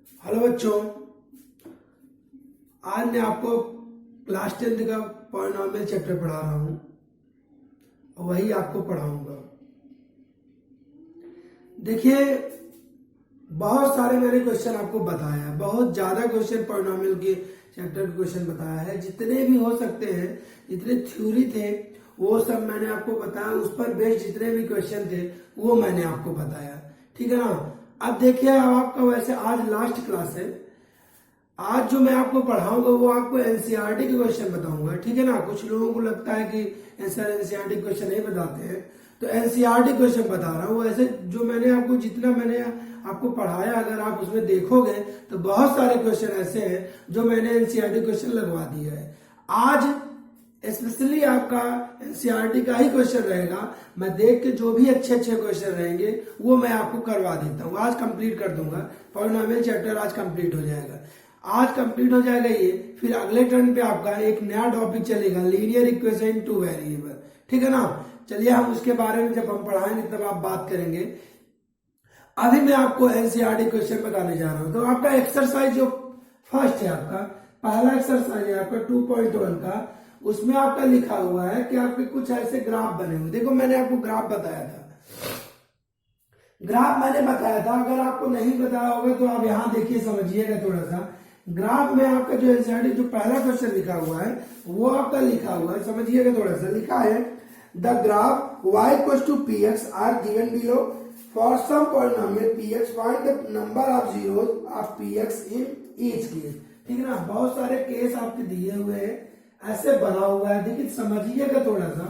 Hello बच्चों, आज मैं आपको क्लास 10th का पॉलिनॉमियल चैप्टर पढ़ा रहा हूँ और वही आपको पढ़ाऊंगा। देखिए, बहुत सारे मैंने क्वेश्चन आपको बताया है, बहुत ज़्यादा क्वेश्चन पॉलिनॉमियल के चैप्टर के क्वेश्चन बताया है। जितने भी हो सकते हैं, जितने थ्योरी थे वो सब मैंने आपको बताया। उस पर बेस्ड जितने भी क्वेश्चन थे वो मैंने आपको बताया, ठीक है ना। अब देखिए, अब आपका वैसे आज लास्ट क्लास है। आज जो मैं आपको पढ़ाऊंगा वो आपको एनसीईआरटी के क्वेश्चन बताऊंगा, ठीक है ना। कुछ लोगों को लगता है कि सर एनसीईआरटी क्वेश्चन नहीं बताते हैं, तो एनसीईआरटी क्वेश्चन बता रहा हूँ। ऐसे जो मैंने आपको जितना मैंने आपको पढ़ाया, अगर आप उसमें देखोगे तो बहुत सारे क्वेश्चन ऐसे हैं जो मैंने एनसीईआरटी क्वेश्चन लगवा दिया है। आज स्पेशली आपका एनसीईआरटी का ही क्वेश्चन रहेगा। मैं देख के जो भी अच्छे अच्छे क्वेश्चन रहेंगे वो मैं आपको करवा देता हूँ। आज कंप्लीट कर दूंगा पॉलिनॉमियल चैप्टर, आज कंप्लीट हो जाएगा। आज कंप्लीट हो जाएगा ये, फिर अगले टर्न पे आपका एक नया टॉपिक चलेगा, लीनियर इक्वेशन टू वेरिएबल, ठीक है ना। चलिए हम उसके बारे में जब हम पढ़ाएंगे तब आप बात करेंगे। अभी मैं आपको एनसीईआरटी क्वेश्चन बताने जा रहा हूं। तो आपका एक्सरसाइज जो फर्स्ट है, आपका पहला एक्सरसाइज है आपका 2.1 का। उसमें आपका लिखा हुआ है कि आपके कुछ ऐसे ग्राफ बने हुए। देखो, मैंने आपको ग्राफ बताया था, ग्राफ मैंने बताया था। अगर आपको नहीं बताया होगा तो आप यहां देखिए, समझिएगा थोड़ा सा। ग्राफ में आपका जो एनसीईआरटी जो पहला क्वेश्चन लिखा हुआ है वो आपका लिखा हुआ है, समझिएगा थोड़ा सा। लिखा है the graph y equals to px are given below for some polynomial px find the number of zeros of px in each case, ठीक है ना। बहुत सारे केस आपके दिए हुए हैं, ऐसे बना हुआ है। देखिए समझिएगा थोड़ा सा,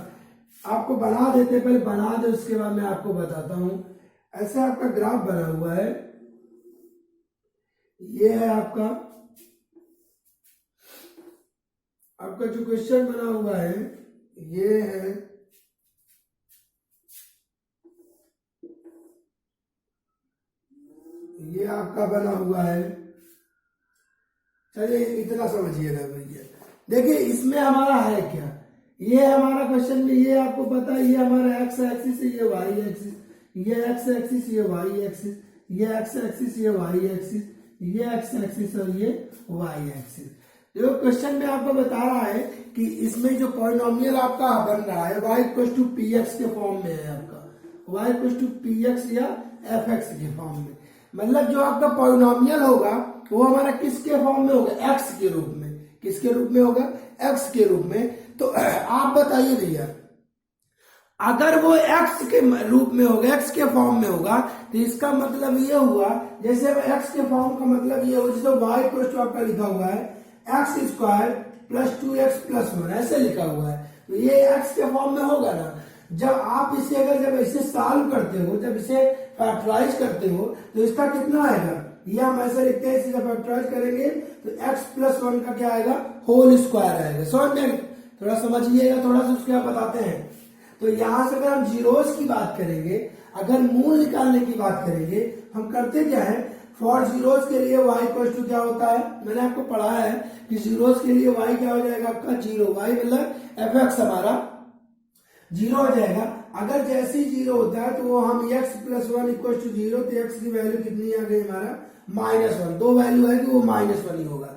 आपको बना देते, पहले बना दे उसके बाद मैं आपको बताता हूं। ऐसे आपका ग्राफ बना हुआ है, ये है आपका जो क्वेश्चन बना हुआ है ये है। ये आपका बना हुआ है। चलिए इतना समझिएगा भैया। देखिए इसमें हमारा है क्या, ये हमारा क्वेश्चन में, ये आपको पता है, ये हमारा एक्स एक्सिस है, ये वाई एक्सिस, ये एक्स एक्सिस, ये वाई एक्सिस, ये एक्स एक्सिस, ये वाई एक्सिस, ये एक्स एक्सिस और ये वाई एक्सिस। देखो क्वेश्चन में आपको बता रहा है कि इसमें जो पॉलिनोमियल आपका बन रहा है y equal to P X के फॉर्म में है। आपका y equal to P X या एफ एक्स के फॉर्म में, मतलब जो आपका पॉलिनोमियल होगा वो हमारा किसके फॉर्म में होगा, x के रूप में। किसके रूप में होगा, x के रूप में। तो आप बताइए भैया, अगर वो x के रूप में होगा, x के फॉर्म में होगा, तो इसका मतलब ये हुआ, जैसे x के फॉर्म का मतलब ये हो, जैसे y इक्वल टू आपका लिखा हुआ है x square plus 2x plus 1, ऐसे लिखा हुआ है। तो ये x के फॉर्म में होगा ना। जब आप इसे जब इसे सॉल्व करते हो, जब इसे फैक्टराइज करते हो, तो इसका कितना आएगा, ये हम ऐसे लिखते हैं। इसे जब फैक्टराइज करेंगे तो x प्लस 1 का क्या आएगा, होल स्क्वायर आएगा। समझ में, थोड़ा समझिएगा, थोड़ा सा उसके बाद बताते हैं। तो यहां से अगर हम जीरोस की बात करेंगे, अगर मूल निकालने की बात करेंगे, हम करते क्या है, फॉर जीरोस के लिए y इक्वल टू क्या होता है, मैंने आपको पढ़ाया है कि जीरोस के लिए y क्या हो जाएगा आपका, जीरो। y मतलब एफ एक्स हमारा जीरो हो जाएगा। अगर जैसे ही जीरो होता है तो वो हम x plus 1 equal to zero, तो x की वैल्यू कितनी आ गई हमारा, -1। दो वैल्यू है कि वो -1 ही होगा।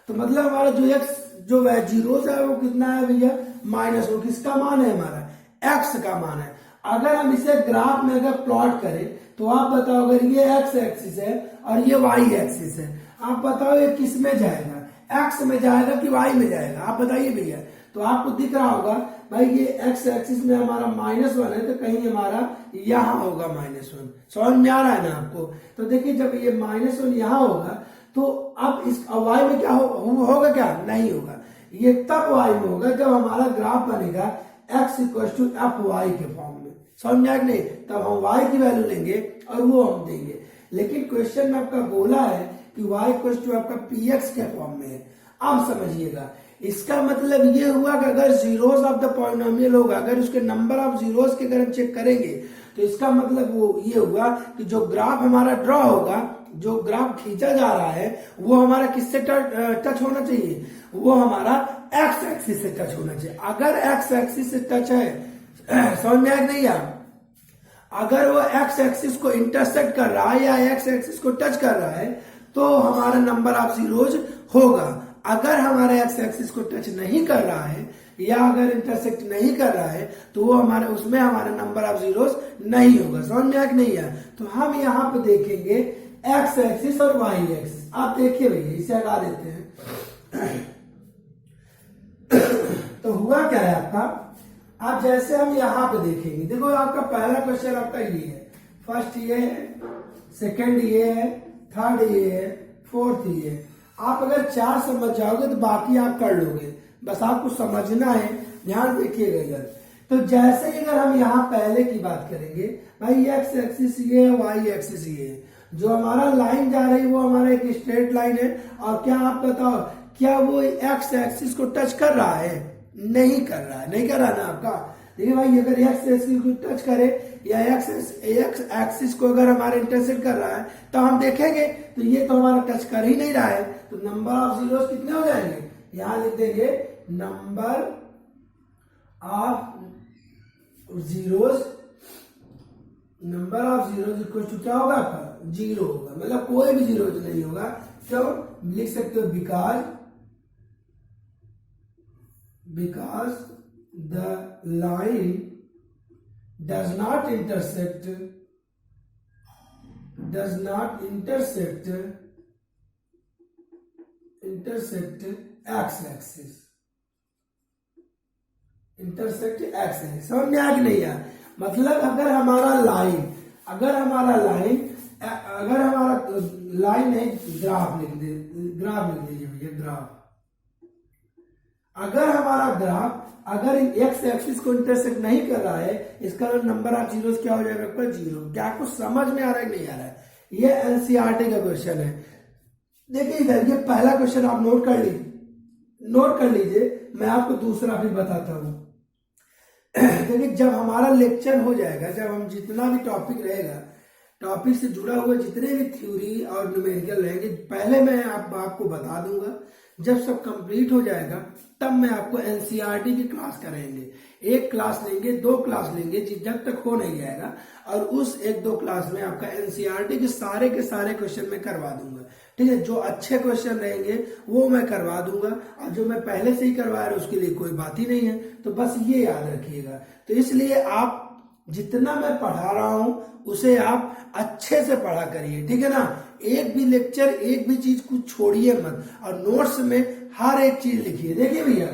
तो मतलब हमारा जो x जो जीरोस है वो कितना है भैया, -1। किसका मान है, हमारा x का मान है। अगर हम इसे ग्राफ में अगर प्लॉट करें तो आप बताओ, अगर ये x एक्सिस है और ये y एक्सिस है, आप बताओ ये किस में जाएगा, x में जाएगा कि y में जाएगा, आप बताइए भैया। तो आपको दिख रहा होगा भाई, ये x एक्सिस में हमारा -1 है, तो कहीं हमारा यहां होगा -1। समझ में आ रहा है ना आपको। तो देखिए जब ये -1 यहां होगा तो अब इस y में क्या होगा, क्या नहीं होगा। ये तब y में होगा जब हमारा ग्राफ बनेगा x equal to F Y के फॉर्म में। समझ में आया नहीं, तब हम y की वैल्यू लेंगे और वो हम देंगे। लेकिन क्वेश्चन में आपका बोला है कि y इक्वल टू आपका px के फॉर्म में है। अब समझिएगा, इसका मतलब ये हुआ कि अगर जीरोस ऑफ द पॉलिनोमियल होगा, अगर उसके नंबर ऑफ जीरोस के अगर हम चेक करेंगे, तो इसका मतलब वो ये हुआ कि जो ग्राफ हमारा ड्रॉ होगा, जो ग्राफ खींचा जा रहा है, वो हमारा किससे टच होना चाहिए, वो हमारा एक्स एक्सिस से टच होना चाहिए। अगर एक्स एक्सिस से टच है, समझ में आया नहीं यार, अगर वो एक्स एक्सिस को इंटरसेक्ट कर रहा है या एक्स एक्सिस को टच कर रहा है, तो हमारा नंबर ऑफ जीरोज होगा। अगर हमारे एक्स एक्सिस को टच नहीं कर रहा है या अगर इंटरसेक्ट नहीं कर रहा है तो वो हमारे उसमें हमारा नंबर ऑफ जीरोज नहीं होगा। समझ में आया कि नहीं है? तो हम यहाँ पे देखेंगे एक्स एक्सिस और वाई एक्सिस। आप देखिए भैया, इसे हटा देते हैं। तो हुआ क्या है आपका, आप जैसे हम यहाँ पे देखेंगे, देखो आपका पहला क्वेश्चन आपका ये है, फर्स्ट ये है, सेकंड ये है, थर्ड ये है, फोर्थ ये है। आप अगर 4 समझ जाओगे तो बाकी आप कर लोगे, बस आपको समझना है। ध्यान देखिएगा इधर। तो जैसे ही अगर हम यहाँ पहले की बात करेंगे, भाई एक्स एक्सिस ये है, वाई एक्सिस ये है, जो हमारा लाइन जा रही है वो हमारा एक स्ट्रेट लाइन है। और क्या आप बताओ, क्या वो एक्स एक्सिस को टच कर रहा है? नहीं कर रहा है, नहीं कर रहा ना आपका। देखिए भाई, अगर एक्स एक्सिस को टच करे या एक्स एक्सिस को अगर हमारा इंटरसेक्ट कर रहा है तो हम देखेंगे तो ये तो हमारा टच कर ही नहीं रहा है। तो नंबर ऑफ जीरोस कितने हो जाएंगे? यहां लिख देंगे number of zeros, number of zeros equal to क्या होगा आपका? 0 होगा, मतलब कोई भी जीरो नहीं होगा। क्यों? लिख सकते हो because the line does not intersect x axis, समझ में आ कि नहीं यार? मतलब अगर हमारा लाइन है, ग्राफ लिख दीजिए भैया, ग्राफ। अगर हमारा ग्राफ अगर एक्स एक्सिस को इंटरसेक्ट नहीं कर रहा है, इसका नंबर ऑफ जीरोस क्या हो जाएगा आपका? 0। क्या आपको समझ में आ रहा है कि नहीं आ रहा है? ये एनसीईआरटी का क्वेश्चन है। देखिए इधर, ये पहला क्वेश्चन आप नोट कर लीजिए। मैं आपको दूसरा भी बताता हूं। देखिए, जब हमारा लेक्चर हो जाएगा, जब हम जितना भी टॉपिक रहेगा, टॉपिक से जुड़ा हुआ जितने भी थ्योरी और न्यूमेरिकल रहेंगे, पहले मैं आपको बता दूंगा। जब सब कंप्लीट हो जाएगा तब मैं आपको एनसीईआरटी की क्लास कराएंगे। एक क्लास लेंगे, 2 क्लास लेंगे, जब तक हो नहीं जाएगा। और उस 1-2 क्लास में आपका एनसीईआरटी के सारे क्वेश्चन मैं करवा दूंगा। ठीक है? जो अच्छे क्वेश्चन रहेंगे वो मैं करवा दूंगा, और जो मैं पहले से ही करवा रहा हूं उसके लिए कोई बात ही नहीं है। तो बस ये याद रखिएगा। तो इसलिए आप जितना मैं पढ़ा रहा हूं उसे आप अच्छे से पढ़ा करिए, ठीक है ना? एक भी लेक्चर, एक भी चीज कुछ छोड़िए मत, और नोट्स में हर एक चीज लिखिए। देखिए भैया,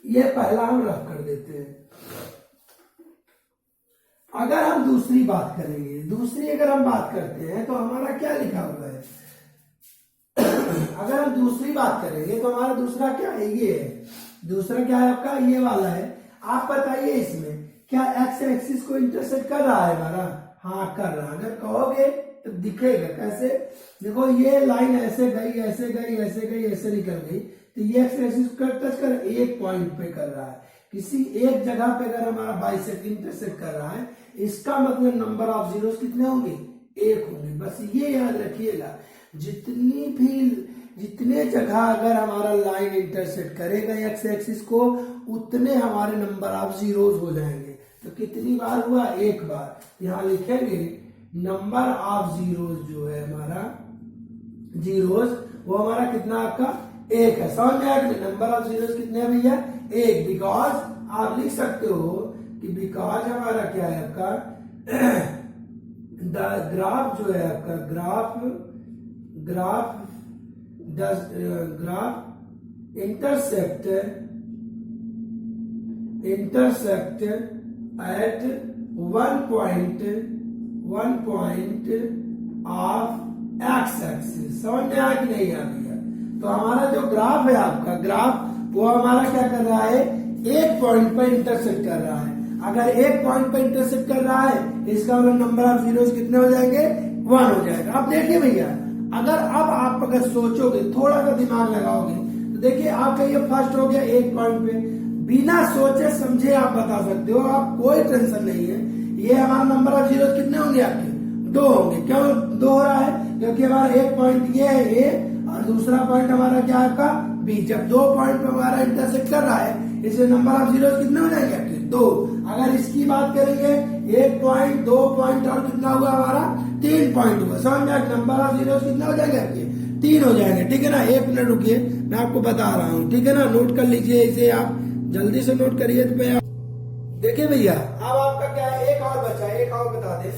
ये पहला हम रफ कर देते हैं। अगर हम दूसरी बात करेंगे, अगर हम बात करते हैं तो हमारा क्या लिखा हुआ है? अगर हम दूसरी बात करेंगे तो हमारा दूसरा क्या है? ये है। दूसरा क्या है आपका? ये वाला है। आप बताइए इसमें क्या एक्स एक्सिस को इंटरसेक्ट कर रहा है हमारा? हाँ, कर रहा है। अगर कहोगे तो दिखेगा कैसे? देखो, ये लाइन ऐसे गई, ऐसे निकल गई, तो ये एक्स एक्सिस को टच कर एक पॉइंट पे कर रहा है। किसी एक जगह पे अगर हमारा बाइसेक्ट इंटरसेक्ट कर रहा है, इसका मतलब नंबर ऑफ जीरोस कितने होंगे? 1 होंगे। बस ये याद रखिएगा, जितने जगह अगर हमारा लाइन इंटरसेक्ट करेगा एक्स एक्सिस को, उतने हमारे नंबर ऑफ जीरोस हो जाएंगे। तो कितनी बार हुआ? 1 बार। यहां लिखेंगे नंबर ऑफ जीरोस जो है हमारा, जीरोस वो हमारा कितना आपका? 1 है। समझ में आया? नंबर ऑफ जीरोस कितने हैं भैया? 1। बिकॉज आप लिख सकते हो कि बिकॉज हमारा क्या है आपका? ग्राफ जो है आपका, graph intersect at one point of x axis. समझ में आया कि नहीं आ गया? तो हमारा जो ग्राफ है आपका, ग्राफ वो हमारा क्या कर रहा है? 1 पॉइंट पर इंटरसेक्ट कर रहा है। अगर 1 पॉइंट पर इंटरसेक्ट कर रहा है, इसका नंबर ऑफ जीरोस कितने हो जाएंगे? 1 हो जाएगा। अब देखिए भैया, आप अगर सोचोगे, थोड़ा सा दिमाग लगाओगे, तो देखिए आपका ये फर्स्ट हो गया 1 पॉइंट पे। बिना सोचे समझे आप बता सकते हो, आप कोई टेंशन नहीं है। ये हमारा नंबर ऑफ जीरो कितने होंगे आपके? 2 होंगे। क्यों 2 हो रहा है? क्योंकि हमारा एक पॉइंट ये है ए, और दूसरा पॉइंट हमारा क्या है आपका? बी। जब 2 पॉइंट पे हमारा इंटरसेक्ट कर रहा है, इसलिए नंबर ऑफ जीरो कितने हो जाएंगे आपके? 2। अगर इसकी बात करेंगे 1 पॉइंट, 2 पॉइंट और कितना हुआ हमारा? 3 पॉइंट हुआ। समझ में, नंबर ऑफ जीरो कितना हो जाएंगे आपके 3 हो जाएंगे। ठीक है ना, 1 मिनट रुकिए, मैं आपको बता रहा हूँ। ठीक है ना, नोट कर लीजिए इसे, आप जल्दी से नोट करिए। तो देखिए भैया, अब आपका क्या है, एक और बचा है, एक और बता दे।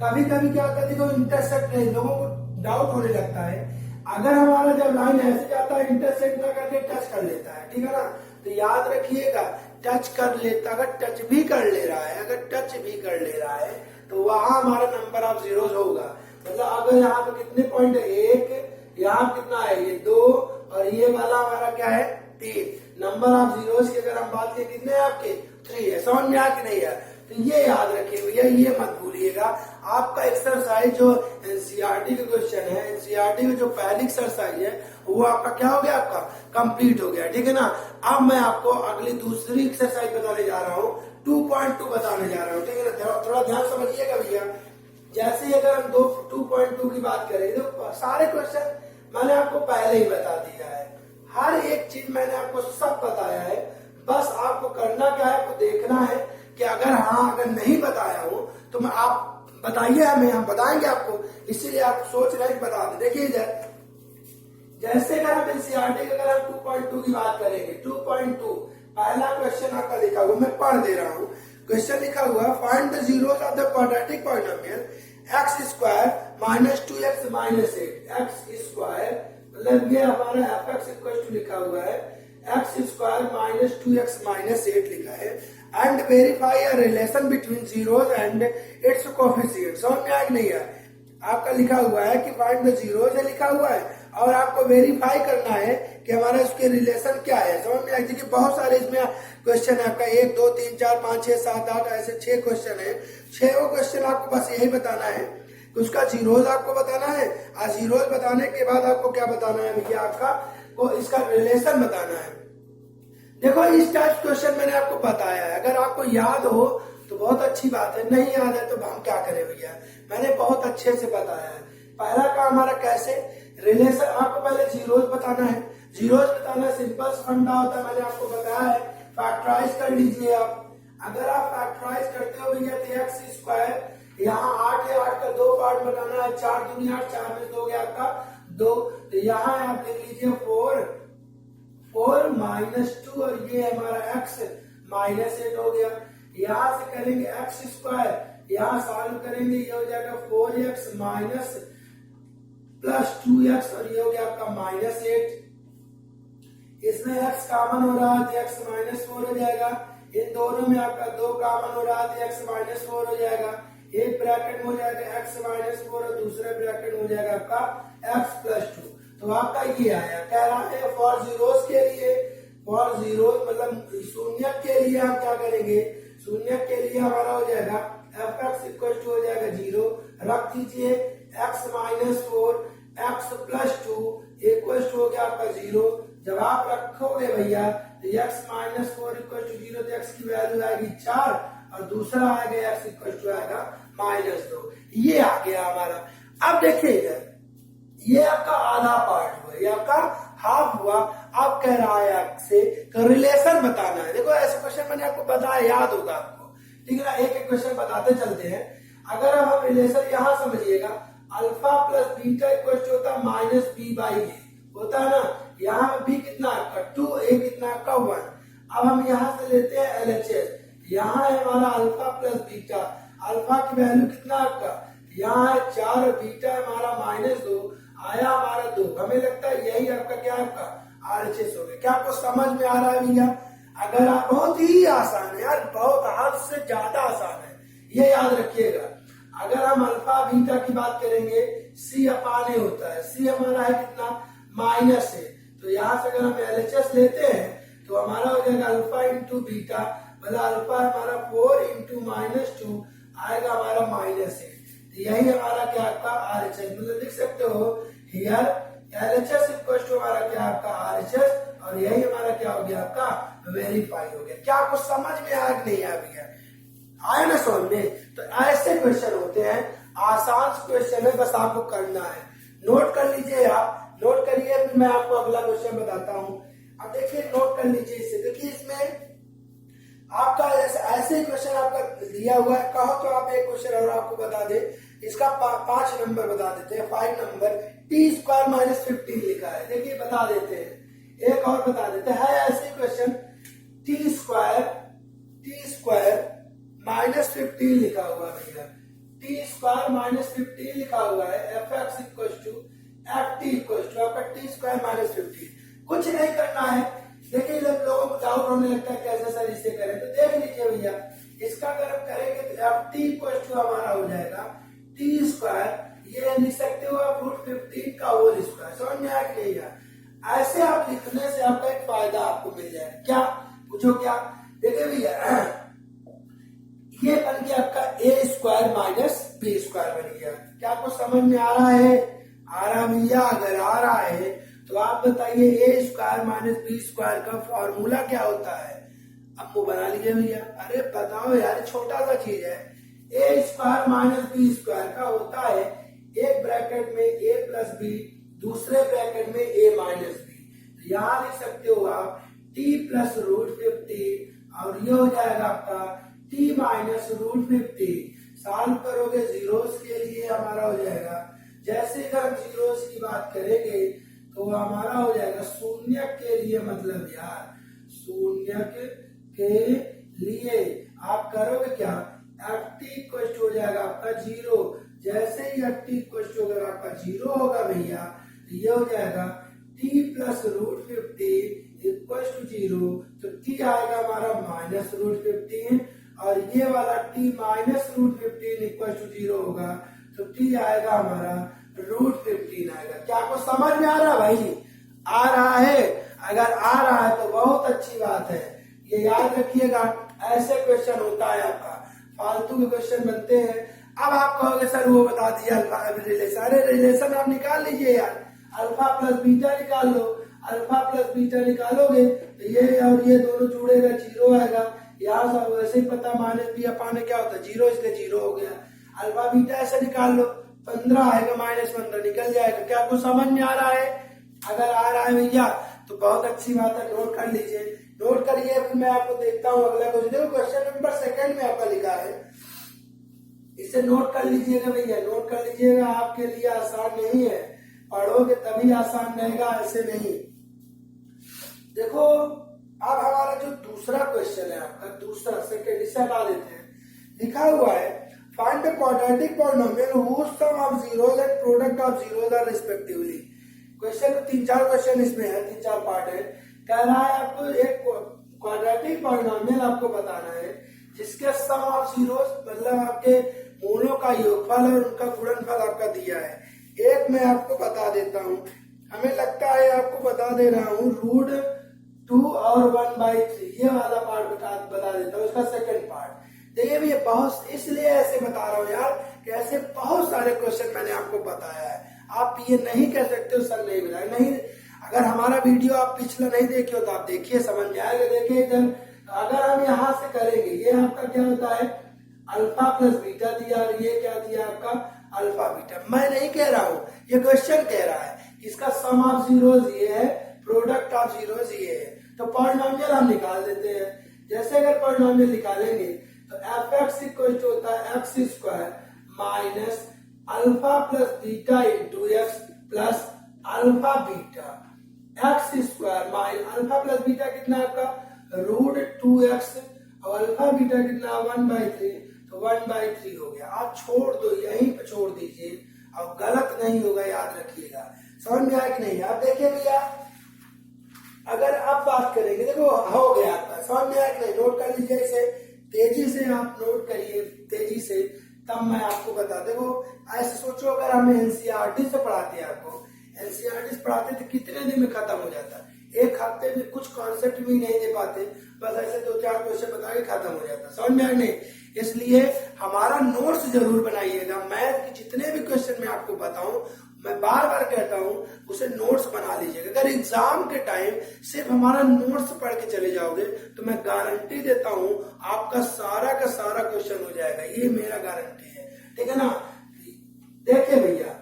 कभी कभी क्या होता है, देखो इंटरसेक्ट नहीं, लोगों को डाउट होने लगता है। अगर हमारा जब लाइन ऐसे जाता है, इंटरसेक्ट ना करके टच कर लेता है, ठीक है ना, तो याद रखिएगा टच कर लेता, अगर टच भी कर ले रहा है, अगर टच भी कर ले रहा है तो वहां हमारा नंबर ऑफ जीरोस होगा। मतलब अगर यहाँ पे कितने पॉइंट है, 1, यहाँ कितना है, ये 2, और ये वाला हमारा क्या है, 3। नंबर ऑफ जीरोस की अगर हम बात करें कितने हैं आपके, 3 है। समझ में आ कि नहीं है, तो ये याद रखिए भैया, ये मत भूलिएगा। आपका एक्सरसाइज जो एनसीईआरटी के क्वेश्चन है, एनसीईआरटी में जो पहली एक्सरसाइज है वो आपका क्या हो गया, आपका कंप्लीट हो गया। ठीक है ना, अब मैं आपको अगली दूसरी एक्सरसाइज बताने जा रहा हूँ, 2.2 बताने जा रहा हूँ। ठीक है ना, थोड़ा ध्यान समझिएगा भैया। जैसे ही अगर हम 2.2 की बात करें तो सारे क्वेश्चन मैंने आपको पहले ही बता दिया है, हर एक चीज मैंने आपको सब बताया है। बस आपको करना क्या है, आपको देखना है कि अगर नहीं बताया हो तो मैं आप बताइए, हम बताएंगे आपको, इसीलिए आप सोच रहे हैं बता दें। देखिए इधर, जैसे अगर हम एनसीईआरटी की अगर हम 2.2 की बात करेंगे, 2.2 पहला क्वेश्चन आपका लिखा हुआ, मैं पढ़ दे रहा हूँ। क्वेश्चन लिखा हुआ, find the zeros of the quadratic polynomial x square minus 2x minus 8। X square मतलब ये हमारा fx इक्वल टू लिखा हुआ है x square minus 2x minus 8 लिखा है, and verify a relation between zeros and it's coefficient. समझ में आया कि नहीं है, आपका लिखा हुआ है कि फाइंड द जीरोस है लिखा हुआ है, और आपको वेरीफाई करना है कि हमारा इसके रिलेशन क्या है। समझ में आया, देखिए बहुत सारे इसमें क्वेश्चन है आपका, 1 2 3 4 5 6 7 8 ऐसे 6 क्वेश्चन है। 6 क्वेश्चन आपको बस यही बताना है कि उसका जीरोस आपको बताना है, और जीरोस बताने के बाद आपको क्या बताना है भैया, आपका को इसका रिलेशन बताना है। देखो इस टाइप क्वेश्चन मैंने आपको बताया है, अगर आपको याद हो तो बहुत अच्छी बात है, नहीं याद है तो हम क्या करें भैया, मैंने बहुत अच्छे से बताया है। पहला काम हमारा कैसे, रिलेशन, आपको पहले जीरोस बताना है। जीरोस बताना सिंपल फंडा होता है, मैंने आपको बताया है। फैक्टराइज कर लीजिए आप, अगर आप फैक्टराइज करते हो भैया तो एक्स स्क्वायर, यहाँ 8 है, 8 का 2 पार्ट बनाना है, 4 दूनी 8, 4 में 2 गया आपका 2, तो यहाँ आप लिख लीजिए 4 माइनस 2, और ये हमारा x माइनस 8 हो गया। यहां से करेंगे एक्स स्क्वायर, यहाँ सॉल्व करेंगे, ये हो जाएगा 4x माइनस प्लस 2x, और ये हो गया आपका माइनस 8। इसमें x कॉमन हो रहा है तो x माइनस 4 हो जाएगा, इन दोनों में आपका 2 कॉमन हो रहा है तो x माइनस 4 हो जाएगा। एक ब्रैकेट हो जाएगा x माइनस 4, और दूसरे ब्रैकेट हो जाएगा आपका x प्लस 2। तो आपका ये आया, कह रहा है फॉर जीरोस के लिए, फॉर जीरोस मतलब शून्य के लिए हम क्या करेंगे, शून्य के लिए हमारा हो जाएगा fx इक्वल टू हो जाएगा 0, रख दीजिए x minus 4 x plus 2 equal to हो गया आपका 0। जब आप रखोगे भैया तो x माइनस 4 इक्वल टू 0, तो x की वैल्यू आएगी 4, और दूसरा आएगा x इक्वल टू आएगा माइनस 2। ये आ गया हमारा। अब देखिए इधर, ये आपका आधा पार्ट हुआ, ये आपका हाफ हुआ। अब कह रहा है आपसे रिलेशन बताना है। देखो ऐसे क्वेश्चन मैंने आपको बताया, याद होगा आपको, ठीक है ना, एक एक क्वेश्चन बताते चलते हैं। अगर हम रिलेशन यहाँ समझिएगा, alpha plus beta equal to होता है माइनस बी बाई ए, होता है ना, यहाँ बी कितना आपका 2, ए कितना आपका 1। अब हम यहाँ से लेते हैं LHS, यहाँ है हमारा अल्फा प्लस बीटा, अल्फा की वैल्यू कितना आपका, यहाँ है 4, बीटा हमारा माइनस 2, आया हमारा 2। हमें लगता है यही आपका क्या है, आपका RHS हो गया। क्या आपको समझ में आ रहा है भैया? अगर आप, बहुत ही आसान है यार, बहुत हद से ज्यादा आसान है, ये याद रखिएगा। अगर हम अल्फा बीटा की बात करेंगे, C अपान ए होता है, C हमारा है कितना, माइनस है, तो यहाँ से अगर हम LHS लेते हैं तो हमारा हो जाएगा अल्फा इंटू बीटा, मतलब अल्फा हमारा 4 इंटू माइनस 2 आएगा हमारा माइनस 8। यही हमारा क्या आपका RHS, मतलब लिख सकते हो हियर LHS इक्वल टू हमारा क्या आपका RHS, और यही हमारा क्या हो गया आपका वेरीफाई हो गया। क्या आपको समझ में आया कि नहीं आ गया, आया ना समझ में? तो ऐसे क्वेश्चन होते हैं, आसान क्वेश्चन है, बस आपको करना है। नोट कर लीजिए आप, नोट करिए, फिर मैं आपको अगला क्वेश्चन बताता हूँ। अब देखिए नोट कर लीजिए इसे, देखिए इसमें आपका ऐसे क्वेश्चन आपका दिया हुआ है। कहो तो आप एक क्वेश्चन और आपको बता दे, इसका 5 नंबर बता देते हैं, 5 नंबर टी स्क्वायर माइनस 15 लिखा है। देखिए बता देते हैं, एक और बता देते हैं, है ऐसे क्वेश्चन टी स्क्वायर माइनस 15 लिखा हुआ है भैया, टी स्क्वायर माइनस 15 लिखा हुआ है, F X equal to F T equal to आपका टी स्क्वायर माइनस 15। कुछ नहीं करना है। देखिए जब लोगों को डाउट होने लगता है कैसे सर इसे करें, तो देख लीजिए भैया, इसका अगर हम करेंगे तो एफ टी इक्वल टू हमारा हो जाएगा टी स्क्वायर, ये लिख सकते हो आप रूट 15 का होल स्क्वायर। समझ में आया कि नहीं यार? ऐसे आप लिखने से आपका एक फायदा आपको मिल जाएगा। क्या पूछो क्या? देखिए भैया ये बन गया आपका ए स्क्वायर माइनस बी स्क्वायर बन गया। क्या आपको समझ में आ रहा है? आ रहा भैया? अगर आ रहा है तो आप बताइए ए स्क्वायर माइनस बी स्क्वायर का फॉर्मूला क्या होता है? अब वो बना लीजिए भैया। अरे बताओ यार, छोटा सा चीज है। ए स्क्वायर माइनस बी स्क्वायर का होता है एक ब्रैकेट में ए प्लस बी, दूसरे ब्रैकेट में ए माइनस बी। यहाँ लिख सकते हो आप टी प्लस रूट 15 और ये हो जाएगा आपका टी माइनस रूट 15। सॉल्व करोगे जीरोस के लिए हमारा हो जाएगा, जैसे अगर हम जीरोस की बात करेंगे तो हमारा हो जाएगा शून्य के लिए, मतलब यार शून्य के लिए आप करोगे क्या, एफ टी इक्वल हो जाएगा आपका 0। जैसे ही एफ टी इक्वल अगर आपका 0 होगा भैया तो ये हो जाएगा T plus root 15 equal to 0। तो टी आएगा हमारा माइनस रूट 15 और ये वाला T minus root 15 equal to 0 होगा तो टी आएगा हमारा रूट 15 आएगा। क्या आपको समझ में आ रहा है भाई? आ रहा है? अगर आ रहा है तो बहुत अच्छी बात है, ये याद रखिएगा। ऐसे क्वेश्चन होता है आपका, फालतू के क्वेश्चन बनते हैं। अब आप कहोगे सर वो बता दिया अल्फा रिलेशन, अरे रिलेशन आप निकाल लीजिए यार, अल्फा प्लस बीटा निकाल लो। अल्फा प्लस बीटा निकालोगे तो ये और ये दोनों जुड़ेगा, 0 आएगा। यहाँ सब वैसे ही पता माइनस बी अपान क्या होता है 0, इसलिए 0 हो गया। अल्फा बीटा ऐसे निकाल लो, 15 आएगा माइनस 15 निकल जाएगा। क्या आपको समझ में आ रहा है? अगर आ रहा है भैया तो बहुत अच्छी बात है, नोट कर लीजिए, नोट करिए। फिर मैं आपको देखता हूँ अगला क्वेश्चन। देखो क्वेश्चन नंबर 2 में आपका लिखा है, इसे नोट कर लीजिएगा भैया, नोट कर लीजिएगा। आपके लिए आसान नहीं है, पढ़ोगे तभी आसान रहेगा, ऐसे नहीं। देखो अब हमारा जो दूसरा क्वेश्चन है आपका, दूसरा सेकंड, इसे हटा देते हैं। लिखा हुआ है find the quadratic polynomial whose sum of zeros and product of zeros are respectively. Question 3-4 question इसमें है, 3-4 पार्ट है। कह रहा है आपको एक क्वाड्रेटिक पॉलिनोमियल आपको बताना है जिसके सम ऑफ जीरोस मतलब आपके मूलों का योगफल और उनका गुणनफल आपका दिया है। एक मैं आपको बता देता हूँ, हमें लगता है आपको बता दे रहा हूँ रूट 2 और 1/3, ये वाला पार्ट बता देता हूँ, उसका सेकंड पार्ट। देखिए भैया बहुत इसलिए ऐसे बता रहा हूँ यार कि ऐसे बहुत सारे क्वेश्चन मैंने आपको बताया है। आप ये नहीं कह सकते हो सर नहीं बताया, नहीं। अगर हमारा वीडियो आप पिछला नहीं देखे हो तो आप देखिए, समझ में आएगा। देखिए इधर अगर हम यहाँ से करेंगे, ये आपका क्या होता है अल्फा प्लस बीटा दिया और ये क्या दिया आपका अल्फा बीटा। मैं नहीं कह रहा हूँ, ये क्वेश्चन कह रहा है। इसका सम ऑफ जीरोस ये है, प्रोडक्ट ऑफ जीरोस ये है। तो पॉलिनोमियल हम निकाल देते हैं। जैसे अगर पॉलिनोमियल निकालेंगे तो एफ एक्स इक्वल टू होता है x square minus alpha plus beta into x plus alpha beta. X square minus alpha plus beta कितना है आपका रूट 2x और अल्फा बीटा कितना 1/3, तो 1/3 हो गया। आप छोड़ दो, यहीं पे छोड़ दीजिए और गलत नहीं होगा, याद रखिएगा। समझ में आया कि नहीं? आप देखिए भैया अगर आप बात करेंगे, देखो हो गया आपका, समझ में आया कि नहीं? नोट कर लीजिए इसे, तेजी से आप नोट करिए, तेजी से, तब मैं आपको बता। देखो ऐसे सोचो अगर हमें एनसीईआरटी से पढ़ाते हैं, आपको एनसीईआरटी से पढ़ाते तो कितने दिन में खत्म हो जाता, एक हफ्ते में कुछ कॉन्सेप्ट भी नहीं दे पाते, बस ऐसे 2-4 क्वेश्चन बता के खत्म हो जाता। समझ में आया नहीं? इसलिए हमारा नोट्स जरूर बनाइएगा। मैथ के जितने भी क्वेश्चन मैं आपको बताऊं, मैं बार बार कहता हूं उसे नोट्स बना लीजिएगा। अगर एग्जाम के टाइम सिर्फ हमारा नोट्स पढ़ के चले जाओगे तो मैं गारंटी देता हूं आपका सारा का सारा क्वेश्चन हो जाएगा, ये मेरा गारंटी है, ठीक है ना? देखिए भैया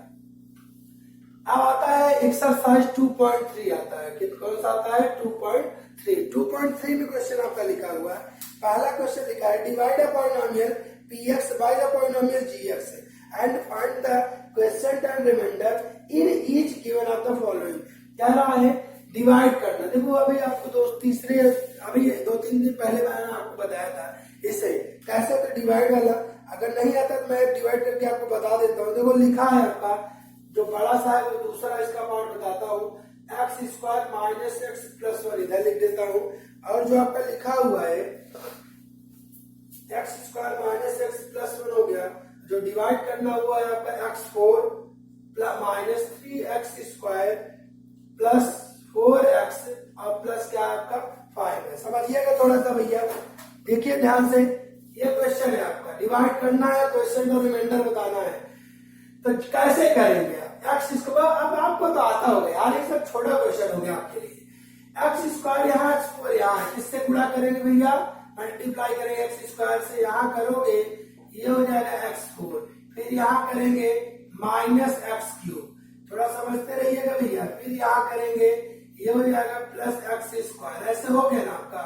अब आता है एक्सरसाइज 2.3 आता है, कौन सा आता है 2.3 में क्वेश्चन आपका लिखा हुआ है। पहला क्वेश्चन लिखा है divide a polynomial px by the polynomial gx। And find the question and remainder in each given of the following. क्या रहा है, डिवाइड करना। देखो अभी आपको अभी 2-3 दिन पहले मैंने आपको बताया था इसे कैसे, तो डिवाइड वाला अगर नहीं आता तो मैं डिवाइड करके आपको बता देता हूँ। देखो लिखा है आपका जो बड़ा सा है वो दूसरा इसका पार्ट बताता हूँ, x square minus x plus 1 इधर लिख देता हूँ, और जो आपका लिखा हुआ है x square minus x plus 1 हो गया, जो डिवाइड करना हुआ है आपका x4 minus 3x square plus 4x और प्लस क्या है आपका 5 है। समझिएगा थोड़ा सा भैया, देखिए ध्यान से, ये क्वेश्चन है आपका, डिवाइड करना है, क्वेश्चन का रिमाइंडर बताना है, तो कैसे करेंगे आप एक्स स्क्वायर। अब आपको तो आता होगा यार, ये सब छोटा क्वेश्चन हो गया आपके लिए। एक्स स्क्वायर यहाँ x4 यहाँ है, किससे गुणा करेंगे भैया, मल्टीप्लाई करेंगे एक्स स्क्वायर से, यहाँ करोगे ये हो जाएगा x4, फिर यहाँ करेंगे माइनस एक्स क्यूब, थोड़ा समझते रहिएगा भैया, फिर यहाँ करेंगे ये हो जाएगा प्लस एक्स स्क्वायर, ऐसे हो गया ना आपका।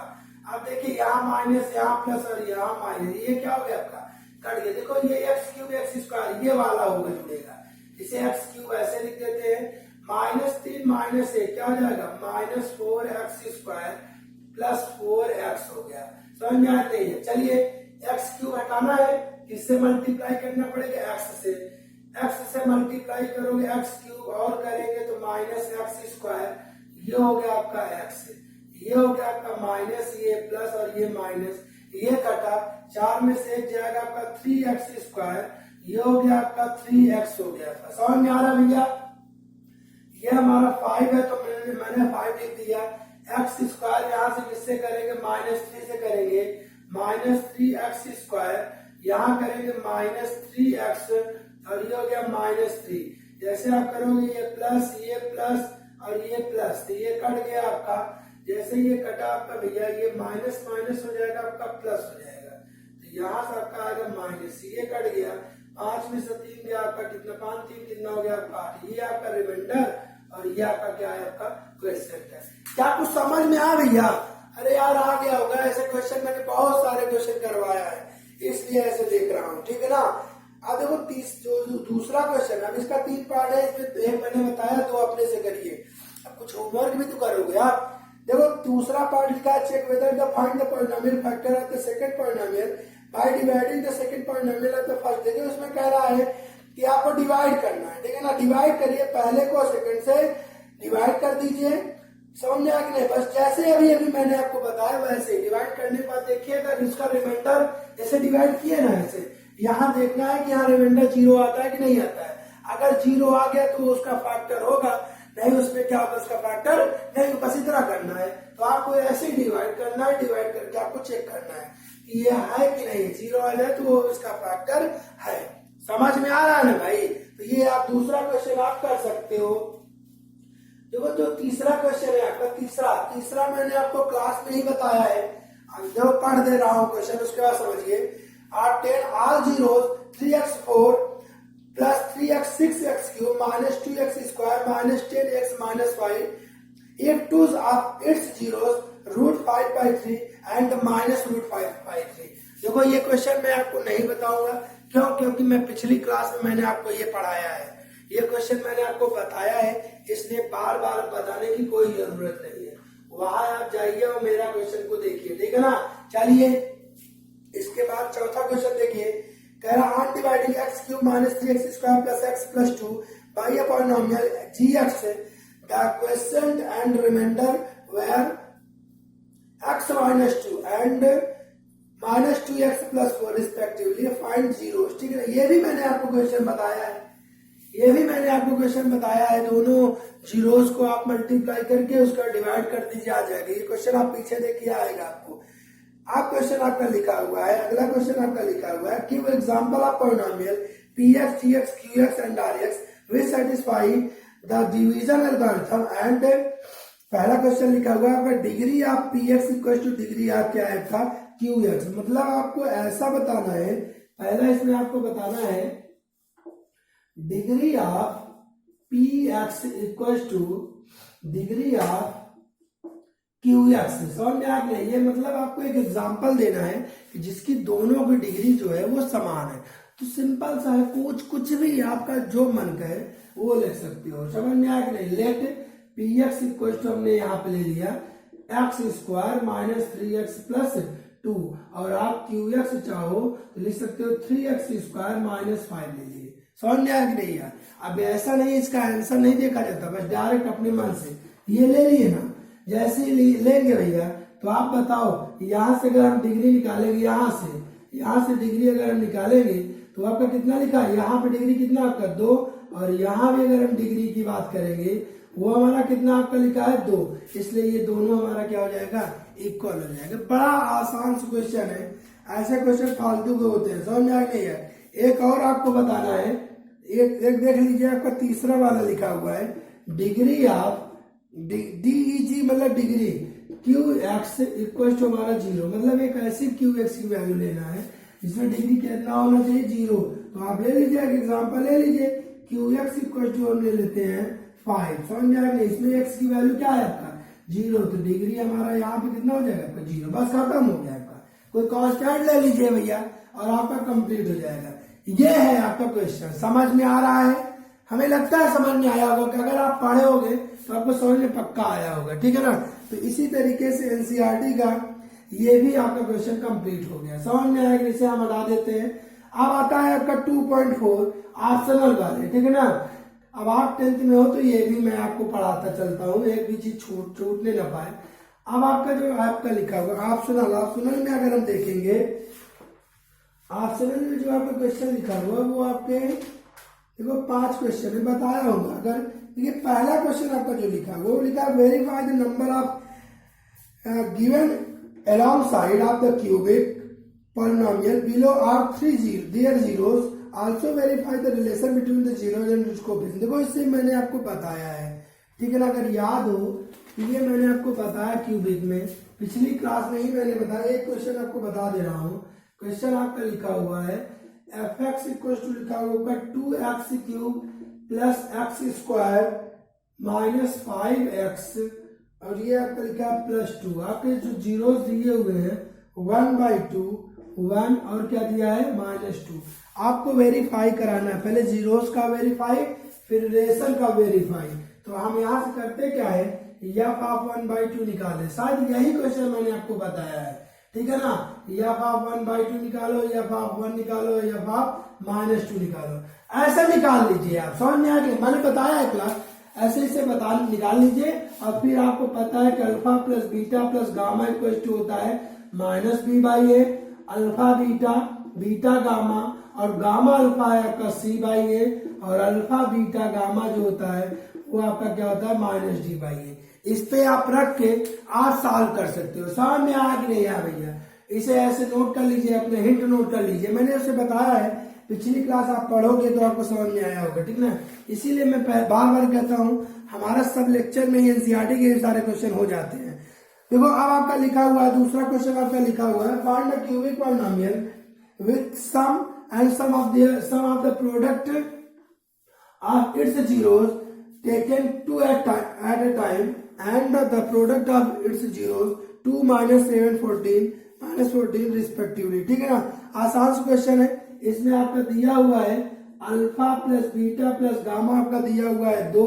अब देखिए यहाँ माइनस, यहाँ प्लस और यहाँ माइनस, ये क्या हो गया आपका, कट गया। देखो ये एक्स क्यूब एक्स स्क्वायर ये वाला होगा जुड़ेगा, इसे एक्स क्यूब ऐसे लिख देते हैं, माइनस 3 माइनस 1 क्या हो जाएगा minus 4x square plus 4x हो गया। समझ में आते हैं, चलिए एक्स क्यूब हटाना है, किससे मल्टीप्लाई करना पड़ेगा, एक्स से मल्टीप्लाई करोगे एक्स क्यूब और करेंगे तो माइनस एक्स स्क्वायर, ये हो गया आपका एक्स, ये हो गया आपका माइनस, ये प्लस और ये माइनस, ये कटा, 4 में से 1 जाएगा आपका 3x स्क्वायर, ये हो गया आपका 3x हो गया। समझ में आ रहा भैया, ये हमारा 5 है तो मैंने 5 लिख दिया, एक्स स्क्वायर यहाँ से किससे करेंगे माइनस 3 से करेंगे, माइनस 3x स्क्वायर, यहाँ करेंगे माइनस 3x और ये हो गया माइनस 3, जैसे आप करोगे ये प्लस और ये प्लस, तो ये कट गया आपका, जैसे ये कटा आपका भैया ये माइनस माइनस हो जाएगा आपका प्लस हो जाएगा, तो यहाँ से आपका आएगा माइनस, ये कट गया, 5 में से 3 गया आपका कितना, 5 3 कितना हो गया आपका 8, ये आपका रिमाइंडर और ये आपका क्या है आपका क्वेश्चन है। क्या कुछ समझ में आ भैया, अरे यार आ गया होगा, ऐसे क्वेश्चन मैंने बहुत सारे क्वेश्चन करवाया है इसलिए ऐसे देख रहा हूँ, ठीक है ना। अब देखो जो दूसरा क्वेश्चन है, अब इसका 3 पार्ट है, इसमें एक मैंने बताया 2 अपने से करिए, अब कुछ होमवर्क भी तो करोगे आप। देखो दूसरा पार्ट लिखा है, check whether the find the polynomial factor of the second polynomial by dividing the second polynomial of the first. देखिए उसमें कह रहा है कि आपको डिवाइड करना है, ठीक है ना, डिवाइड करिए, पहले को सेकंड से डिवाइड कर दीजिए, समझ में आ कि नहीं, बस जैसे अभी मैंने आपको बताया वैसे डिवाइड करने के बाद देखिएगा इसका रिमाइंडर जैसे डिवाइड किए ना ऐसे, यहाँ देखना है कि यहाँ रिमाइंडर 0 आता है कि नहीं आता है, अगर 0 आ गया तो उसका फैक्टर होगा, नहीं उसमें क्या होगा उसका फैक्टर नहीं, बस इतना करना है। तो आपको ऐसे डिवाइड करना है, डिवाइड करके आपको चेक करना है कि ये है कि नहीं, 0 आ जाए तो वो इसका फैक्टर है। समझ में आ रहा है ना भाई, तो ये आप दूसरा क्वेश्चन आप कर सकते हो। देखो जो तीसरा क्वेश्चन है आपका, तीसरा मैंने आपको क्लास में ही बताया है, जो पढ़ दे रहा हूँ क्वेश्चन, उसके बाद समझिए। 10 all zeros 3x4 plus 3x 6x cube minus 2x square minus 10x minus 5 if 2 of its zeros root 5 by 3 and minus root 5 by 3। देखो ये क्वेश्चन मैं आपको नहीं बताऊंगा, क्यों, क्योंकि मैं पिछली क्लास में मैंने आपको ये पढ़ाया है, ये क्वेश्चन मैंने आपको बताया है, इसलिए बार बार बताने की कोई जरूरत नहीं है, वहां आप जाइए और मेरा क्वेश्चन को देखिए, ठीक है ना। चलिए इसके बाद चौथा क्वेश्चन देखिए, कह रहा on dividing X cube minus 3x square plus X plus 2 by a polynomial gx the question and remainder where x minus 2 and minus 2x plus 4 respectively find zero, ठीक है ना। ये भी मैंने आपको क्वेश्चन बताया है, ये भी मैंने आपको क्वेश्चन बताया है, दोनों जीरोस को आप मल्टीप्लाई करके उसका डिवाइड कर दीजिए, आ जाएगा। ये क्वेश्चन आप पीछे देखिए आएगा आपको। आप क्वेश्चन आपका लिखा हुआ है, अगला क्वेश्चन आपका लिखा हुआ है, give example of polynomial px gx qx and rx which satisfy the division algorithm and पहला क्वेश्चन लिखा हुआ है आपका degree of px equal two degree of क्या है आपका qx, मतलब आपको ऐसा बताना है, पहला इसमें आपको बताना है degree of px equal two degree of QX। समझ में आ गया, ये मतलब आपको एक एग्जांपल देना है कि जिसकी दोनों की डिग्री जो है वो समान है, तो सिंपल सा है, कुछ भी आपका जो मन कहे वो लिख सकते हो। समझ में आया कि नहीं। Let P X equal to हमने यहाँ पे ले लिया x square minus 3x plus 2, और आप क्यू एक्स चाहो तो लिख सकते हो 3x स्क्वायर माइनस 5 ले लीजिए। समझ में आया कि नहीं यार। अब ऐसा नहीं, इसका आंसर नहीं देखा जाता, बस डायरेक्ट अपने मन से ये ले लिए ना। जैसे ही लेंगे भैया तो आप बताओ, यहाँ से अगर हम डिग्री निकालेंगे, यहाँ से डिग्री अगर हम निकालेंगे तो आपका कितना लिखा है, यहाँ पे डिग्री कितना आपका 2, और यहाँ भी अगर हम डिग्री की बात करेंगे वो हमारा कितना आपका लिखा है 2, इसलिए ये दोनों हमारा क्या हो जाएगा, इक्वल हो जाएगा। बड़ा आसान सा क्वेश्चन है, ऐसे क्वेश्चन फालतू के होते हैं, समझ में आ गई है। एक और आपको बताना है, एक देख लीजिए, आपका तीसरा वाला लिखा हुआ है डिग्री ऑफ DEG मतलब degree Q X equal to हमारा 0, मतलब एक ऐसी क्यू एक्स की वैल्यू लेना है जिसमें डिग्री कितना होना चाहिए 0। तो आप ले लीजिए, एक एग्जांपल ले लीजिए, क्यू एक्स इक्वल टू हम ले लेते हैं 5। समझ में आ गया। इसमें एक्स की वैल्यू क्या है आपका 0, तो डिग्री हमारा यहाँ पे कितना हो जाएगा आपका 0, बस खत्म हो गया आपका। कोई कांस्टेंट ले लीजिए भैया और आपका कंप्लीट हो जाएगा। ये है आपका क्वेश्चन। समझ में आ रहा है, हमें लगता है समझ में आया होगा कि अगर आप पढ़े होगे तो आपको समझ में पक्का आया होगा, ठीक है ना। तो इसी तरीके से एनसीईआरटी का ये भी आपका क्वेश्चन कंप्लीट हो गया। समझ में आया कि इसे हम हटा देते हैं। अब आता है आपका 2.4 ऑप्शनल वाले, ठीक है ना। अब आप 10th में हो तो ये भी मैं आपको पढ़ाता चलता हूँ, एक भी चीज छूटने ना पाए। अब आपका जो आपका लिखा हुआ ऑप्शनल में अगर हम देखेंगे, ऑप्शनल में जो आपका क्वेश्चन लिखा हुआ वो आपके देखो 5 क्वेश्चन में बताया होगा। अगर देखिए पहला क्वेश्चन आपका जो लिखा वो लिखा verify the number of given along side of the cubic polynomial below are 3 their zeros, also verify the relation between the zeros and its coefficient। देखो इससे मैंने आपको बताया है, ठीक है ना। अगर याद हो ये मैंने आपको बताया क्यूबिक में, पिछली क्लास में ही मैंने बताया। एक क्वेश्चन आपको बता दे रहा हूँ, क्वेश्चन आपका लिखा हुआ है एफ एक्स इक्वल टू लिखा हुआ 2x cube plus x square minus 5x, और ये आपका लिखा है +2। आपके जो जीरोस दिए हुए हैं 1/2, 1 और क्या दिया है -2। आपको वेरीफाई कराना है, पहले जीरोस का वेरीफाई फिर रिलेशन का वेरीफाई। तो हम यहाँ से करते क्या है, एफ ऑफ 1/2 निकाले। शायद यही क्वेश्चन मैंने आपको बताया है, ठीक है ना। एफ ऑफ 1/2 निकालो, एफ ऑफ 1 निकालो, एफ ऑफ -2 निकालो, ऐसे निकाल लीजिए आप। समझ में आ गया, मैंने बताया है क्लास, ऐसे इसे निकाल लीजिए। और फिर आपको पता है कि alpha plus beta plus gamma equal to होता है -b/a। Alpha beta, beta gamma, और गामा अल्फा है आपका c/a, और अल्फा बीटा गामा जो होता है वो आपका क्या होता है -d/a। इस पे आप रख के आप सॉल्व कर सकते हो। समझ में आया कि नहीं आया भैया। इसे ऐसे नोट कर लीजिए, अपने हिंट नोट कर लीजिए। मैंने उसे बताया है, पिछली क्लास आप पढ़ोगे तो आपको समझ में आया होगा, ठीक ना। इसीलिए मैं बार बार कहता हूँ, हमारा सब लेक्चर में ही एनसीईआरटी के सारे क्वेश्चन हो जाते हैं। देखो अब आपका लिखा हुआ है, दूसरा क्वेश्चन आपका लिखा हुआ है find the cubic polynomial with sum and sum of the product of its zeros taken 2 at a time and the product of its zeros 2 -7 14 -14 respectively, ठीक है ना। आसान क्वेश्चन है। इसमें आपका दिया हुआ है alpha plus beta plus gamma, आपका दिया हुआ है 2,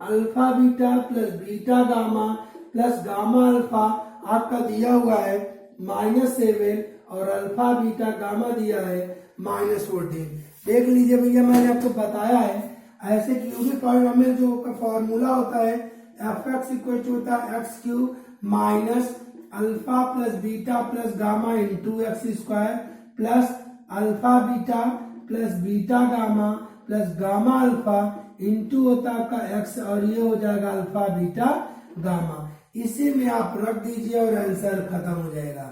alpha beta plus beta gamma plus gamma alpha आपका दिया हुआ है -7, और अल्फा बीटा गामा दिया है -14। देख लीजिए भैया, मैंने आपको बताया है ऐसे क्यूबिक पॉलिनोमियल जो का फॉर्मूला होता है एफ एक्स इक्वल टू होता है x cube minus alpha plus beta plus gamma into x square plus alpha beta plus beta gamma plus gamma alpha into होता है आपका एक्स, और ये हो जाएगा अल्फा बीटा गामा। इसी में आप रख दीजिए और आंसर खत्म हो जाएगा।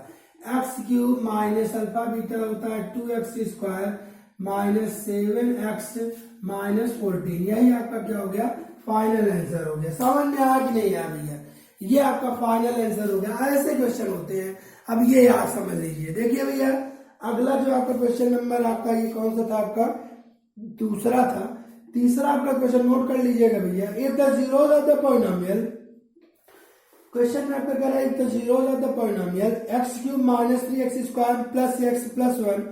X cube minus alpha beta होता है 2x square minus 7x minus 14, यही आपका क्या हो गया, फाइनल आंसर हो गया। समझ में आया कि नहीं आया भैया, ये आपका फाइनल आंसर हो गया। ऐसे क्वेश्चन होते हैं। अब ये आप समझ लीजिए। देखिए भैया, अगला जो आपका क्वेश्चन नंबर आपका ये कौन सा था, आपका दूसरा था। तीसरा आपका क्वेश्चन नोट कर लीजिएगा भैया। If the zeros of the polynomial, question में आपका कह रहा है if the zeros of the polynomial x³ - 3x² + x + 1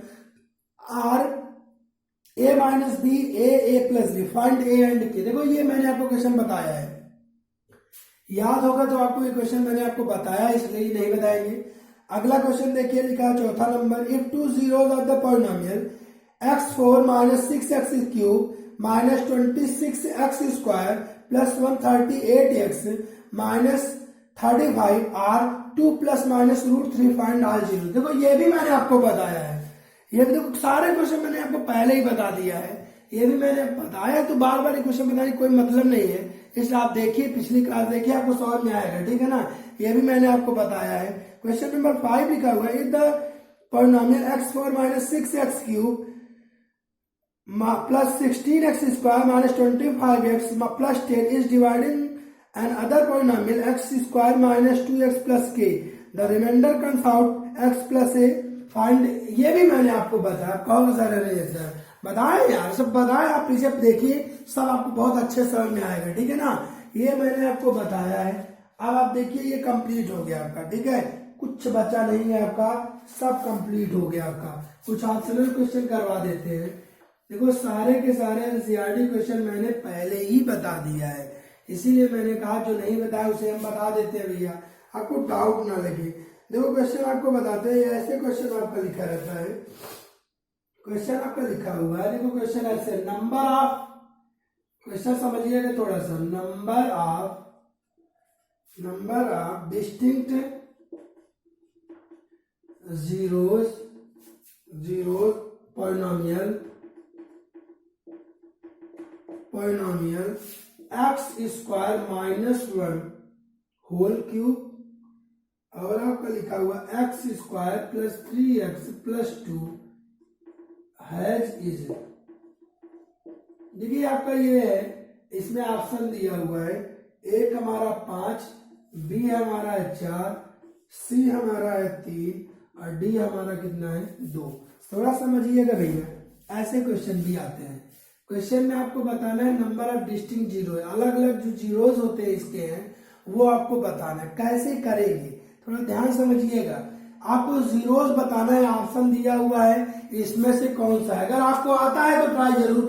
are A minus B A plus B, find A and K. देखो ये मैंने आपको क्वेश्चन बताया है, याद होगा तो आपको ये क्वेश्चन मैंने आपको बताया, इसलिए नहीं बताएंगे। अगला क्वेश्चन देखिए, लिखा है चौथा number, if two zeros of the polynomial x4 minus 6x cube minus 26x square plus 138x minus 35 are 2 plus minus root 3 find all zero. देखो ये भी मैंने आपको बताया है, ये देखो सारे क्वेश्चन मैंने आपको पहले ही बता दिया है, ये भी मैंने बताया, तो बार बार ये क्वेश्चन बताने कोई मतलब नहीं है, इसलिए आप देखिए पिछली क्लास देखिए, आपको समझ में आएगा, ठीक है ना। ये भी मैंने आपको बताया है। क्वेश्चन नंबर 5 लिखा हुआ है, if the polynomial x4 minus 6x cube plus 16x square minus 25x plus 10 is dividing an other polynomial x square minus 2x plus k, the remainder comes out x plus a find. ये भी मैंने आपको बताया, कौन सा sir बताए यार, सब बताए, आप पीछे देखिए, सब आपको बहुत अच्छे समझ में आएगा, ठीक है ना। ये मैंने आपको बताया है। अब आप देखिए ये कंप्लीट हो गया आपका, ठीक है, कुछ बचा नहीं है आपका, सब कंप्लीट हो गया आपका। कुछ ऑप्शनल क्वेश्चन करवा देते हैं। देखो सारे के सारे एनसीईआरटी क्वेश्चन मैंने पहले ही बता दिया है, इसीलिए मैंने कहा जो नहीं बताया उसे हम बता देते हैं भैया, आपको डाउट ना लगे। देखो क्वेश्चन आपको बताते हैं, ऐसे क्वेश्चन आपका लिखा रहता है, क्वेश्चन आपका लिखा हुआ है, देखो क्वेश्चन ऐसे, नंबर ऑफ, क्वेश्चन समझिएगा थोड़ा सा, number of distinct zeros polynomial X square minus 1 whole cube, और आपका लिखा हुआ X square plus 3x plus 2 has is. देखिए आपका ये है, इसमें ऑप्शन दिया हुआ है, एक हमारा 5, बी हमारा है 4, सी हमारा है 3 और डी हमारा कितना है 2। थोड़ा समझिएगा भैया, ऐसे क्वेश्चन भी आते हैं। क्वेश्चन में आपको बताना है नंबर ऑफ डिस्टिंक्ट जीरो, अलग अलग जो जीरोज होते हैं इसके हैं वो आपको बताना है, कैसे करेंगे थोड़ा ध्यान समझिएगा। आपको जीरोस बताना है, ऑप्शन दिया हुआ है, इसमें से कौन सा है। अगर आपको आता है तो ट्राई जरूर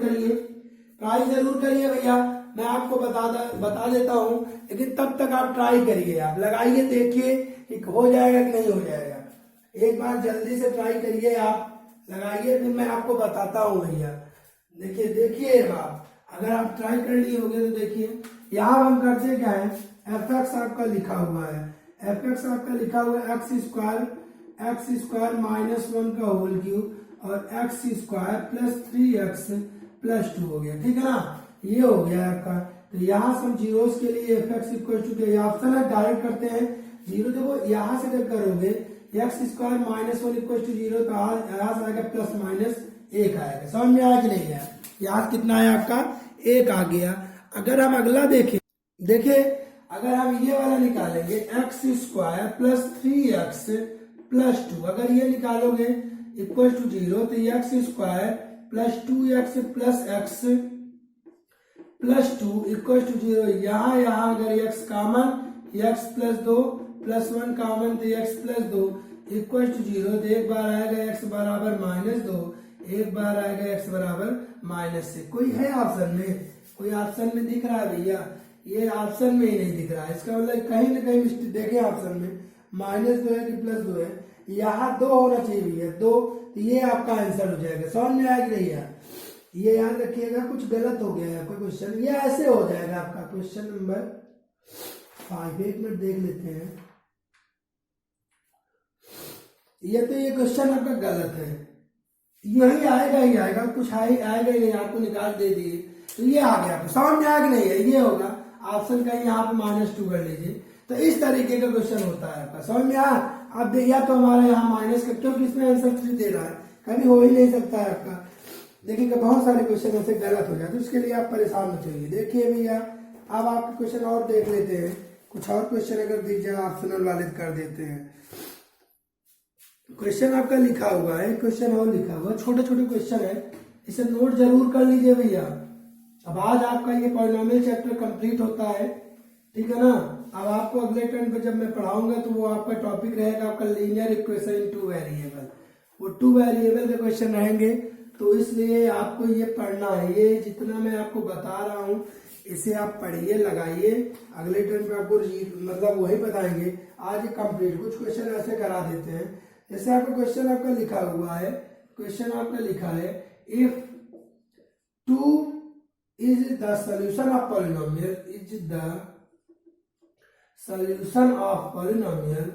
करिए भैया, मैं आपको बता देता हूं, लेकिन तब तक आप ट्राई करिए, आप लगाइए, देखिए हो जाएगा कि नहीं हो जाएगा। एक बार जल्दी से ट्राई करिए, आप लगाइए, फिर मैं आपको बताता हूं भैया। देखिए आप अगर आप ट्राई कर लिए होंगे तो देखिए, यहाँ हम करते क्या है, एफ एक्स आपका लिखा हुआ है, एफ एक्स आपका लिखा हुआ है एक्स स्क्वायर माइनस 1 का होल क्यूब और x square plus 3x plus 2 हो गया, ठीक है ना, ये हो गया आपका। तो यहाँ से हम जीरोस के लिए एफ एक्स इक्वल टू के ऑप्शन है, डायरेक्ट करते हैं जीरो। देखो यहाँ से जब करोगे X square minus 1 equal to 0, तो यहाँ से आएगा प्लस माइनस 1 आएगा, समझ में आया कि नहीं आया। यहाँ कितना है आपका 1 आ गया। अगर हम अगला देखिए अगर हम ये वाला निकालेंगे x square plus 3x plus 2, अगर ये निकालोगे इक्वल टू 0, तो X square plus 2x plus x plus 2 equal to 0। यहाँ अगर x common, x plus 2 plus 1 common, तो x प्लस 2 इक्वल टू 0। तो एक बार आएगा x बराबर माइनस 2, एक बार आएगा x बराबर माइनस 6। कोई है ऑप्शन में, कोई ऑप्शन में दिख रहा है भैया, ये ऑप्शन में ही नहीं दिख रहा है, इसका मतलब कहीं ना कहीं मिस्टेक। देखे ऑप्शन में माइनस 2 है कि प्लस 2 है, यहाँ 2 होना चाहिए भैया, 2, तो ये आपका आंसर हो जाएगा। समझ में आया कि नहीं है, ये याद रखिएगा, कुछ गलत हो गया है कोई क्वेश्चन, ये ऐसे हो जाएगा आपका। क्वेश्चन नंबर 5, 1 मिनट देख लेते हैं, ये तो ये क्वेश्चन आपका गलत है, यही आएगा ही आएगा, कुछ आएगा ही नहीं, आपको निकाल दे दिए, तो ये आ गया, समझ में आया कि नहीं है, ये होगा ऑप्शन का, यहाँ पे -2 कर लीजिए। तो इस तरीके का क्वेश्चन होता है आपका, समझ में आया। अब या तो हमारा यहाँ माइनस का, क्योंकि इसमें आंसर 3 दे रहा है, कभी हो ही नहीं सकता है आपका। देखिएगा बहुत सारे क्वेश्चन ऐसे गलत हो जाते हैं, उसके लिए आप परेशान मत होइए। देखिए भैया अब आपके क्वेश्चन और देख लेते हैं, कुछ और क्वेश्चन अगर दीजिए ऑप्शनल वाले कर देते हैं। क्वेश्चन आपका लिखा हुआ है, क्वेश्चन और लिखा हुआ, छोटे छोटे क्वेश्चन है, इसे नोट जरूर कर लीजिए भैया। अब आज आपका ये पॉलिनोमियल चैप्टर कंप्लीट होता है, ठीक है ना। अब आपको अगले टर्न पे जब मैं पढ़ाऊंगा तो वो आपका टॉपिक रहेगा आपका लीनियर इक्वेशन इन 2 वेरिएबल, वो 2 वेरिएबल के क्वेश्चन रहेंगे। तो इसलिए आपको ये पढ़ना है। ये जितना मैं आपको बता रहा हूँ इसे आप पढ़िए, लगाइए, अगले टर्म पे आपको मतलब वही बताएंगे। आज कंप्लीट कुछ क्वेश्चन ऐसे करा देते हैं। जैसे आपका क्वेश्चन आपका लिखा हुआ है, क्वेश्चन आपका लिखा है if 2 is the solution of polynomial, is the solution of polynomial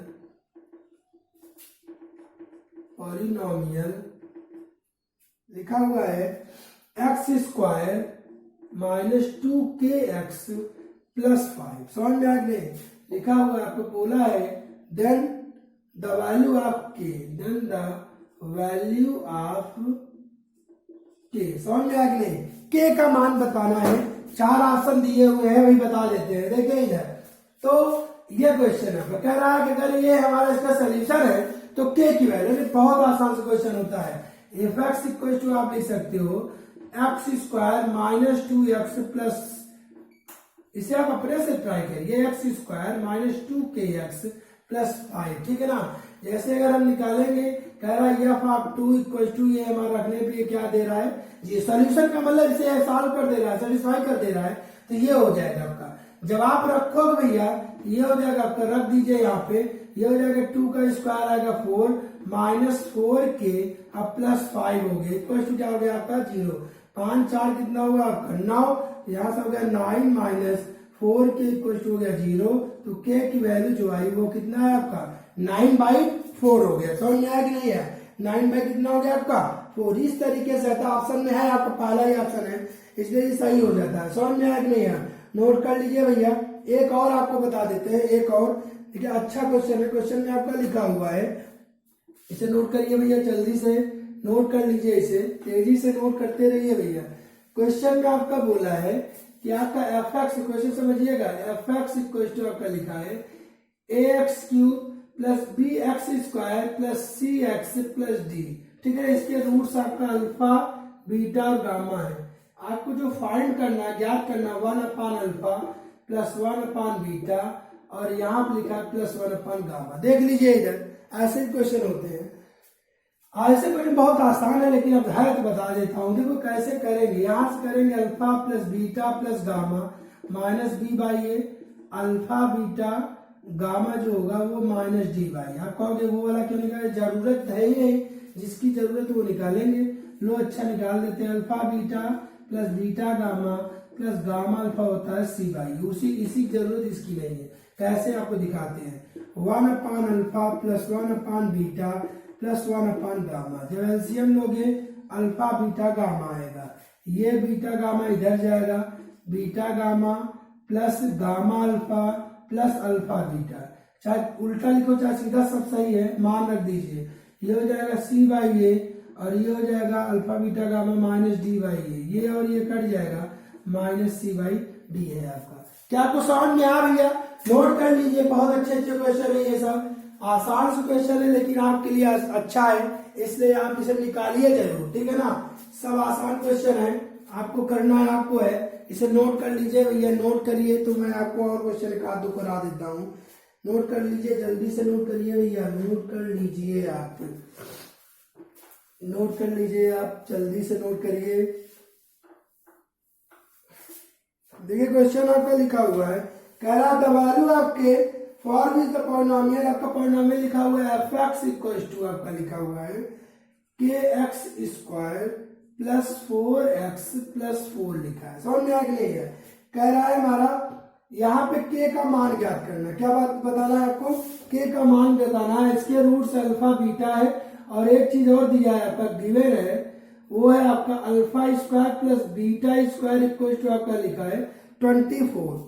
लिखा हुआ है x square minus 2kx plus 5। समझ में आ गए? लिखा हुआ आपको बोला है then the value of k, then the value of k। समझ में आ गए? k का मान बताना है। 4 ऑप्शन दिए हुए हैं, वही बता देते हैं। देखिए इधर तो ये क्वेश्चन है, कह रहा है कि अगर ये हमारा इसका सोल्यूशन है तो k की वैल्यू, बहुत आसान से क्वेश्चन होता है। एफ एक्स इक्वल टू आप लिख सकते हो x square minus 2x plus, इसे आप अपने से ट्राई करिए, x square minus 2kx plus 5। ठीक है ना? जैसे अगर हम निकालेंगे, कह रहा है एफ ऑफ 2 इक्वल टू, ये हमारा रखने पे क्या दे रहा है जी, सोल्यूशन का मतलब इसे सॉल्व कर दे रहा है, सेटिस्फाई कर दे रहा है, तो ये हो जाएगा आपका। जब आप रखोगे भैया ये हो जाएगा आपका, रख दीजिए यहाँ पे, ये हो जाएगा 2 का स्क्वायर आएगा 4 माइनस 4k अब प्लस 5 हो गया, इक्वल टू क्या हो गया आपका 0। 5 4 कितना हुआ आपका 9, यहाँ से हो गया 9 माइनस 4k इक्वल टू हो गया 0। तो k की वैल्यू जो आई वो कितना है आपका 9/4 हो गया। समझ में आया कि नहीं है? 9 बाई कितना हो गया आपका 4। इस तरीके से आता ऑप्शन में है आपका, पहला ही ऑप्शन है, इसलिए ये सही हो जाता है। समझ में आया कि नहीं है? नोट कर लीजिए भैया। एक और आपको बता देते हैं, एक और देखिए अच्छा क्वेश्चन है, क्वेश्चन में आपका लिखा हुआ है, इसे नोट करिए भैया, जल्दी से नोट कर लीजिए, इसे तेजी से नोट करते रहिए भैया। क्वेश्चन में आपका बोला है कि आपका एफ एक्स, क्वेश्चन समझिएगा, एफ एक्स इक्वल टू आपका लिखा है ax³ plus bx² plus cx plus d। ठीक है, इसके रूट्स आपका अल्फा बीटा और गामा है। आपको जो फाइंड करना है, ज्ञात करना, 1/अल्फा प्लस 1/बीटा और यहाँ पे लिखा है प्लस 1/गामा। देख लीजिए इधर, ऐसे क्वेश्चन होते हैं। ऐसे क्वेश्चन बहुत आसान है, लेकिन अब है तो बता देता हूँ। देखो कैसे करेंगे, यहाँ से करेंगे alpha plus beta plus gamma minus b/a, alpha beta gamma जो होगा वो माइनस d/a। आप कहोगे वो वाला क्यों निकाले, जरूरत है ही नहीं, जिसकी जरूरत वो निकालेंगे। लो अच्छा निकाल देते हैं, alpha beta plus beta gamma plus gamma alpha होता है c/a। इसी जरूरत इसकी नहीं है। कैसे आपको दिखाते हैं, 1/अल्फा प्लस 1/बीटा प्लस 1/गामा। जब एलसीएम लोगे अल्फा बीटा गामा आएगा, ये बीटा गामा इधर जाएगा, beta gamma plus gamma alpha plus alpha beta, चाहे उल्टा लिखो चाहे सीधा, सब सही है, मान रख दीजिए। ये हो जाएगा c/a और ये हो जाएगा alpha beta gamma minus d/a, ये और ये कट जाएगा, माइनस c/d है आपका। क्या आपको समझ में आ रही है? नोट कर लीजिए, बहुत अच्छे क्वेश्चन है, ये सब आसान से क्वेश्चन है, लेकिन आपके लिए अच्छा है, इसलिए आप इसे निकालिए जरूर। ठीक है ना? सब आसान क्वेश्चन है, आपको करना है, आपको है, इसे नोट कर लीजिए भैया। नोट करिए तो मैं आपको और क्वेश्चन एक आध दो करा देता हूँ। नोट कर लीजिए, जल्दी से नोट करिए भैया, नोट कर लीजिए आप, नोट कर लीजिए आप, जल्दी से नोट करिए। देखिए क्वेश्चन आपका लिखा हुआ है, कह रहा द वैल्यू आपके फॉर विच द पॉलिनोमियल, आपका पॉलिनोमियल लिखा हुआ है एफ एक्स इक्वल टू, आपका लिखा हुआ है kx² प्लस 4x प्लस 4 लिखा है। समझ में आ गया है? कह रहा है हमारा यहाँ पे k का मान ज्ञात करना है। क्या बात बताना है आपको, k का मान बताना है। इसके रूट्स अल्फा बीटा है, और एक चीज और दिया है आपका, गिवन है, वो है आपका अल्फा² प्लस बीटा² इक्वल टू आपका लिखा है 24।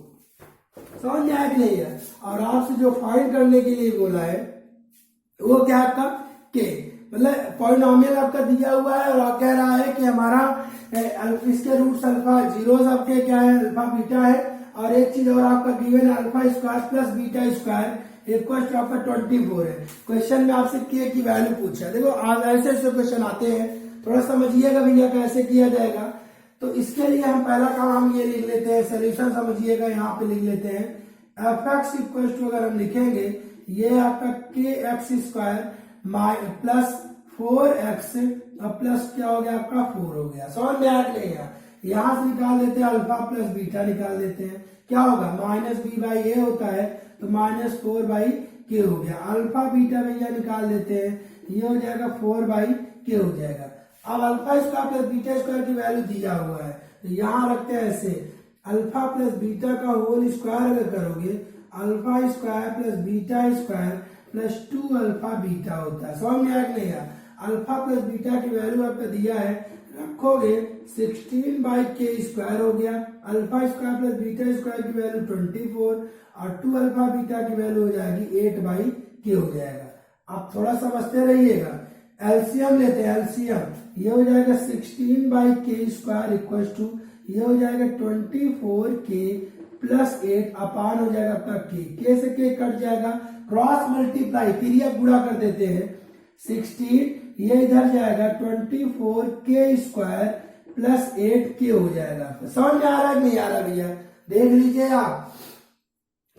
समझ में आया कि नहीं है? और आपसे जो फाइंड करने के लिए बोला है वो क्या आपका k, मतलब पॉलिनोमियल आपका दिया हुआ है, और आप कह रहा है कि हमारा इसके रूट्स अल्फा, जीरोस आपके क्या है अल्फा बीटा है, और एक चीज और आपका गिवन है अल्फा² प्लस बीटा² इक्वल टू आपका 24 है। क्वेश्चन में आपसे k की वैल्यू पूछा है। देखो आज ऐसे ऐसे क्वेश्चन आते हैं, थोड़ा समझिएगा भैया कैसे किया जाएगा। तो इसके लिए हम पहला काम हम ये लिख लेते हैं, सोल्यूशन समझिएगा, यहाँ पे लिख लेते हैं एफ एक्स इक्वल टू, अगर हम लिखेंगे ये आपका kx² प्लस 4x और प्लस क्या हो गया आपका 4 हो गया। समझ में आ गया। यहां से निकाल देते हैं अल्फा प्लस बीटा निकाल देते हैं, क्या होगा माइनस बी बाई ए होता है तो माइनस 4 बाई के हो गया। अल्फा बीटा भैया निकाल देते हैं, ये हो जाएगा 4 बाई के हो जाएगा। अब alpha square plus beta square की वैल्यू दिया हुआ है तो यहाँ रखते हैं ऐसे, अल्फा प्लस बीटा का होल स्क्वायर अगर करोगे alpha square plus beta square plus 2 alpha beta होता है। समझ में आ गया। अल्फा प्लस बीटा की वैल्यू आपको दिया है, रखोगे 16 बाई के स्क्वायर हो गया। Alpha square plus beta square की वैल्यू 24 और 2 अल्फा बीटा की वैल्यू हो जाएगी 8 बाई के हो जाएगा। आप थोड़ा समझते रहिएगा। एलसीएम लेते हैं, एलसीएम ये हो जाएगा 16 बाई के स्क्वायर इक्वल टू ये हो जाएगा 24 के प्लस 8 अपान हो जाएगा आपका के से के कट जाएगा, क्रॉस मल्टीप्लाई फिर ये गुणा कर देते हैं 16 ये इधर जाएगा 24 के स्क्वायर प्लस 8 के हो जाएगा। समझ में आ रहा है नहीं आ रहा भैया? देख लीजिए आप,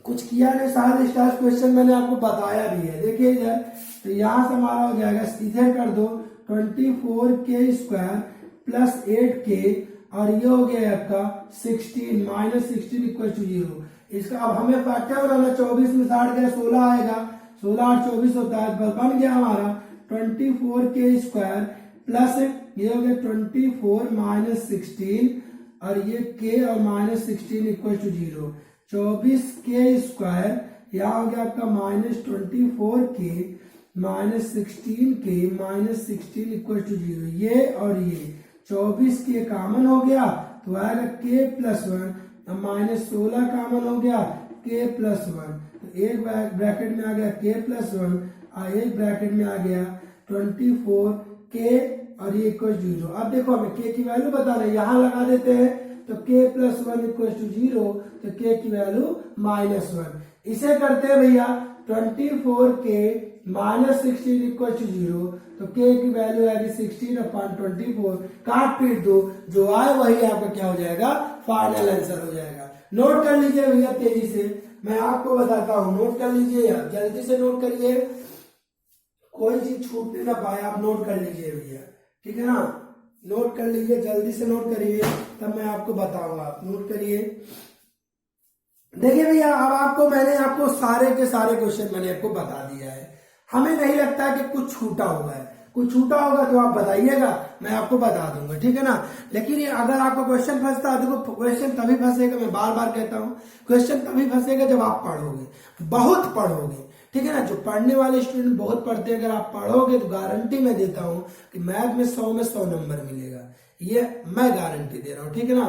कुछ किया नहीं, सारे स्टार क्वेश्चन मैंने आपको बताया भी है। देखिए इधर तो यहां से हमारा हो जाएगा, सीधे कर दो 24 के स्क्वायर प्लस 8 के और ये हो गया आपका 16 माइनस 16 इक्वल टू 0। इसका अब हमें फैक्टर बनाना, 24 में 60 गया 16 आएगा, 16 और 24 होता है, बन गया हमारा 24 के स्क्वायर प्लस ये हो गया 24 माइनस 16 और ये के और माइनस 16 इक्वल टू 0। 24 के स्क्वायर यहाँ हो गया आपका माइनस 24 के माइनस 16 के माइनस 16 इक्वल टू 0। ये और ये 24 के कॉमन हो गया तो आएगा के प्लस 1, माइनस 16 कॉमन हो गया के प्लस 1, तो एक ब्रैकेट में आ गया के प्लस 1 और एक ब्रैकेट में आ गया 24 के और ये इक्वल 0। अब देखो हमें के की वैल्यू बताना है, यहाँ लगा देते हैं तो के प्लस 1 इक्वल टू 0 तो के की वैल्यू माइनस 1। इसे करते हैं भैया 24 के माइनस 16 इक्वल टू 0 तो के की वैल्यू आएगी 16 अपॉन 24, काट पीट दो, जो आए वही आपका क्या हो जाएगा फाइनल आंसर हो जाएगा। नोट कर लीजिए भैया तेजी से, मैं आपको बताता हूँ, नोट कर लीजिए यार, जल्दी से नोट करिए, कोई चीज छूटने ना पाए, आप नोट कर लीजिए भैया, ठीक है ना? नोट कर लीजिए, जल्दी से नोट करिए तब मैं आपको बताऊंगा। आप नोट करिए। देखिए भैया अब आपको मैंने आपको सारे के सारे क्वेश्चन मैंने आपको बता दिया है। हमें नहीं लगता कि कुछ छूटा हुआ है, कुछ छूटा होगा तो आप बताइएगा, मैं आपको बता दूंगा, ठीक है ना? लेकिन अगर आपका क्वेश्चन फंसता है, देखो क्वेश्चन तभी फंसेगा, मैं बार बार कहता हूँ क्वेश्चन तभी फंसेगा जब आप पढ़ोगे, बहुत पढ़ोगे, ठीक है ना? जो पढ़ने वाले स्टूडेंट बहुत पढ़ते हैं, अगर आप पढ़ोगे तो गारंटी मैं देता हूँ कि मैथ में 100 में 100 नंबर मिलेगा, ये मैं गारंटी दे रहा हूँ, ठीक है ना?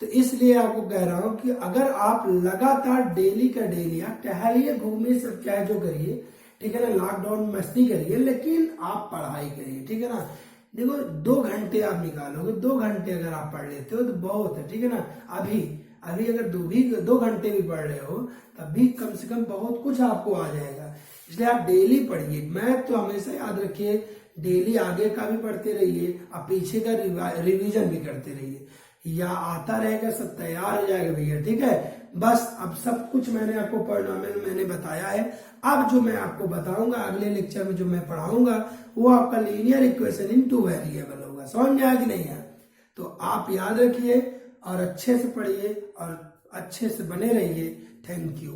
तो इसलिए आपको कह रहा हूं कि अगर आप लगातार डेली का डेली आप टहलिए, घूमिए, सब चाहे जो करिए, ठीक है ना? लॉकडाउन में मस्ती करिए लेकिन आप पढ़ाई करिए, ठीक है ना? देखो 2 घंटे आप निकालोगे, 2 घंटे अगर आप पढ़ लेते हो तो बहुत है, ठीक है ना? अभी अगर 2 घंटे भी पढ़ रहे हो तब भी कम से कम बहुत कुछ आपको आ जाएगा। इसलिए आप डेली पढ़िए। मैथ तो हमेशा याद रखिए, डेली आगे का भी पढ़ते रहिए, आप पीछे का रिवीजन भी करते रहिए, या आता रहेगा, सब तैयार हो जाएगा भैया, ठीक है? बस अब सब कुछ मैंने आपको पढ़ना मैंने बताया है। अब जो मैं आपको बताऊंगा अगले लेक्चर में, जो मैं पढ़ाऊंगा वो आपका लीनियर इक्वेशन इन 2 वेरिएबल होगा। समझ में आया कि नहीं है? तो आप याद रखिए और अच्छे से पढ़िए और अच्छे से बने रहिए। Thank you.